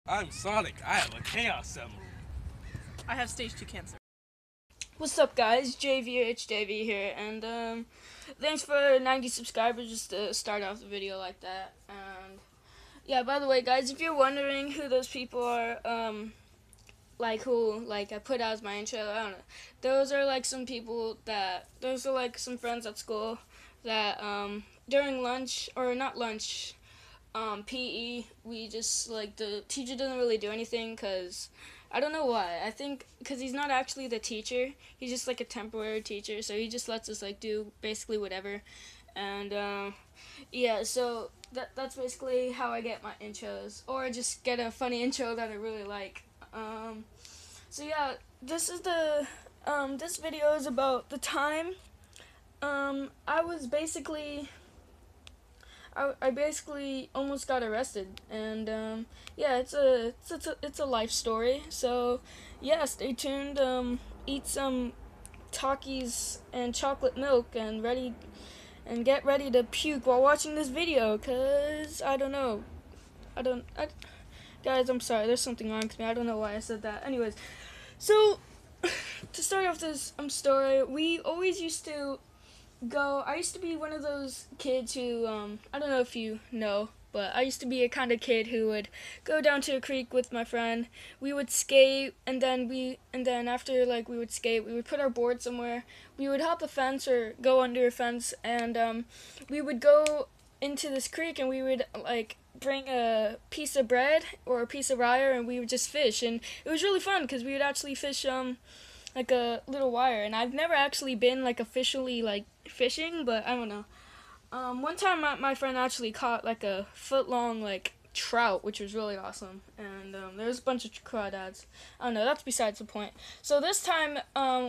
I'm Sonic. I have a Chaos Emerald. I have stage 2 cancer. What's up, guys? JVHJV here, and thanks for 90 subscribers just to start off the video like that. And yeah, by the way, guys, if you're wondering who those people are, who I put out as my intro, I don't know. Those are like some people those are like some friends at school that during lunch, or not lunch, PE, we just, like, the teacher doesn't really do anything because I don't know why. I think because he's not actually the teacher. He's just like a temporary teacher, so he just lets us like do basically whatever. And yeah, so that's basically how I get my intros, or just get a funny intro that I really like. So yeah, this is this video is about the time I was basically I basically almost got arrested, and yeah, it's a life story. So yeah, stay tuned. Eat some Takis and chocolate milk, and get ready to puke while watching this video. Cause I don't know, guys, I'm sorry. There's something wrong with me. I don't know why I said that. Anyways, so to start off this story, we always used to I used to be one of those kids who, I don't know if you know, but I used to be a kind of kid who would go down to a creek with my friend. We would skate, and then after, like, we would skate, we would put our board somewhere. We would hop a fence or go under a fence, and we would go into this creek, and we would, like, bring a piece of bread or a piece of wire, and we would just fish. And it was really fun because we would actually fish, like a little wire. And I've never actually been, like, officially, like, fishing, but I don't know. One time my friend actually caught like a foot-long like trout, which was really awesome. And there was a bunch of crawdads. I don't know, that's besides the point. So this time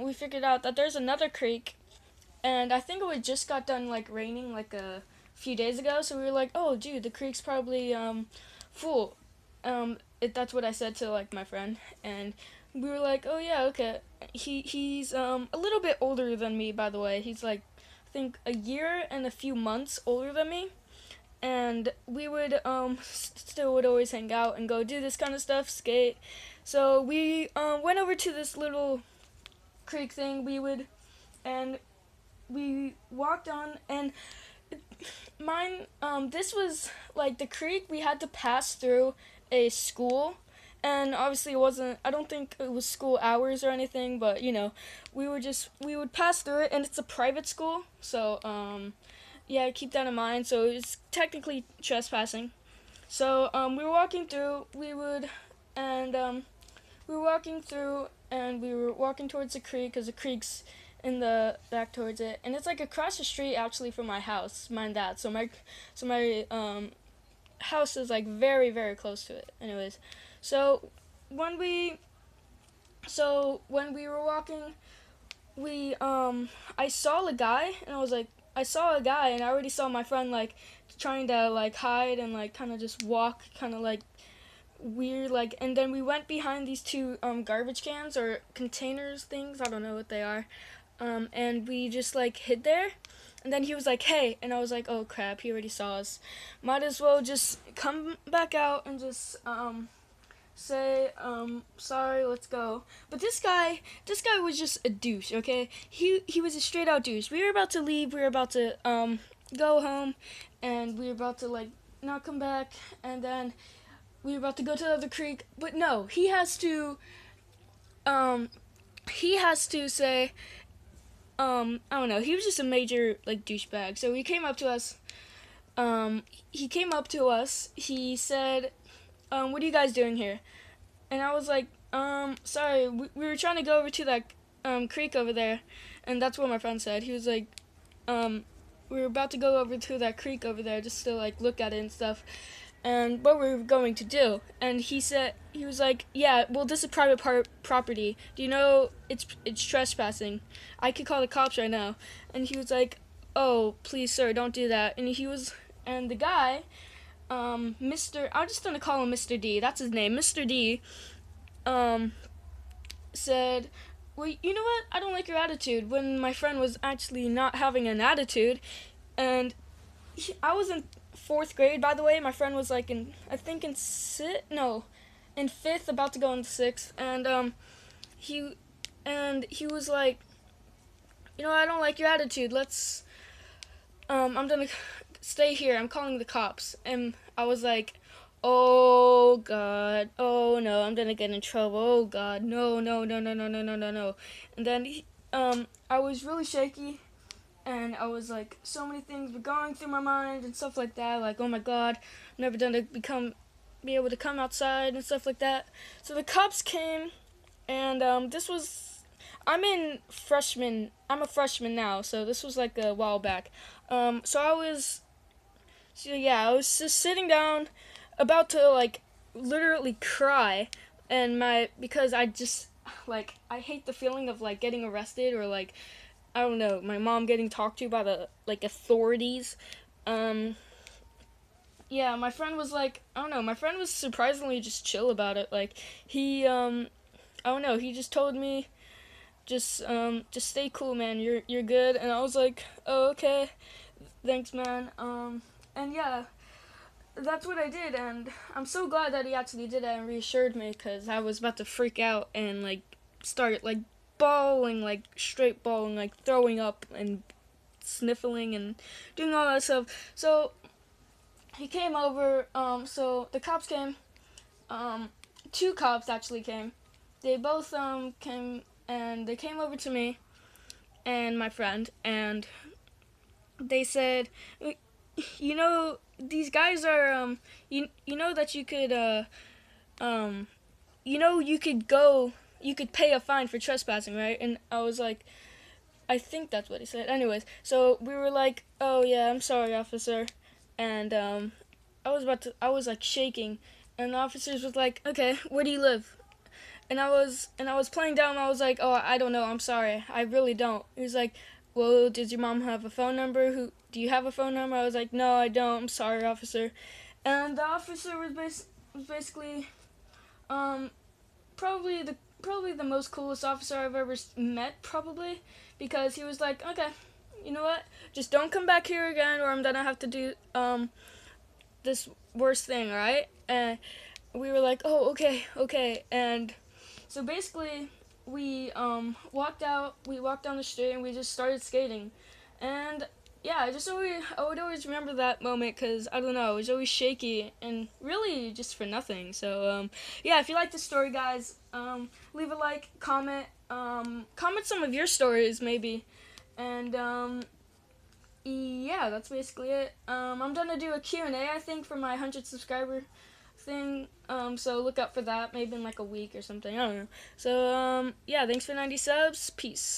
we figured out that there's another creek, and I think it just got done like raining like a few days ago, so we were like, oh dude, the creek's probably full. That's what I said to like my friend, and we were like, oh yeah, okay. He's a little bit older than me, by the way. He's like, I think a year and a few months older than me, and we would still would always hang out and go do this kind of stuff, skate. So we went over to this little creek thing. We walked on, and this was like the creek. We had to pass through a school. And obviously I don't think it was school hours or anything, but, you know, we would pass through it, and it's a private school, so, yeah, keep that in mind. So it's technically trespassing. So, we were walking through, we were walking towards the creek, because the creek's in the back towards it, and it's, like, across the street, actually, from my house, mind that. So my house is, like, very, very close to it. Anyways. So when we were walking, I saw a guy, and I saw a guy, and I already saw my friend, like, trying to, like, hide and, like, kind of just walk, kind of, like, weird, like, and then we went behind these two, garbage cans, or containers things, I don't know what they are, and we just, like, hid there. And then he was like, hey, and I was like, oh crap, he already saw us. Might as well just come back out and just, say, sorry, let's go. But this guy was just a douche, okay? He was a straight out douche. We were about to leave, we were about to, go home, and we were about to, like, not come back, and then we were about to go to the other creek, but no, he has to say, I don't know, he was just a major, like, douchebag. So he came up to us, he said, what are you guys doing here? And I was like, sorry, we were trying to go over to that, creek over there. And that's what my friend said. He was like, we were about to go over to that creek over there just to, like, look at it and stuff. And what we were going to do. And he was like, yeah, well, this is private property. Do you know it's trespassing? I could call the cops right now. And he was like, oh, please, sir, don't do that. And the guy, I'm just gonna call him Mr. D. That's his name. Mr. D, said, well, you know what? I don't like your attitude. When my friend was actually not having an attitude, and I was in 4th grade, by the way. My friend was like in in 5th, about to go into 6th, and he was like, I don't like your attitude. I'm gonna stay here. I'm calling the cops. And I was like, oh God, oh no, I'm gonna get in trouble. Oh God, no, no, no, no, no, no, no, no, no. And then I was really shaky, and I was like, so many things were going through my mind and stuff like that. Like, oh my God, I'm never gonna be able to come outside and stuff like that. So the cops came, and I'm a freshman now, so this was like a while back. I was just sitting down, about to like literally cry, and because I just like I hate the feeling of like getting arrested, or like I don't know, my mom getting talked to by the like authorities. Yeah, my friend was like, I don't know, my friend was surprisingly just chill about it. Like he I don't know, he just told me, just stay cool, man. You're good. And I was like, oh, okay, thanks, man. And yeah, that's what I did, and I'm so glad that he actually did that and reassured me, because I was about to freak out and like start like bawling, like straight bawling, like throwing up and sniffling and doing all that stuff. So he came over. So the cops came. 2 cops actually came. They both came, and they came over to me and my friend, and they said, these guys are you know that you could you could pay a fine for trespassing, right? And I was like, I think that's what he said. Anyways, so we were like, oh yeah, I'm sorry, officer. And I was like shaking, and the officers was like, okay, where do you live? And I was playing dumb. I was like, oh, I don't know, I'm sorry, I really don't. He was like, well, does your mom have a phone number? Do you have a phone number? I was like, no, I don't, I'm sorry, officer. And the officer was basically probably the most coolest officer I've ever met, probably, because he was like, okay, you know what, just don't come back here again, or I'm gonna have to do this worst thing, alright? And we were like, oh, okay. And so basically we walked down the street, and we just started skating. And yeah, I would always remember that moment, because I don't know, I was always shaky and really just for nothing. So yeah, if you like this story, guys, leave a like, comment some of your stories maybe, and yeah, that's basically it. I'm gonna do a Q&A, I think, for my 100 subscriber thing, so look out for that maybe in like a week or something, I don't know. So yeah, thanks for 90 subs, peace.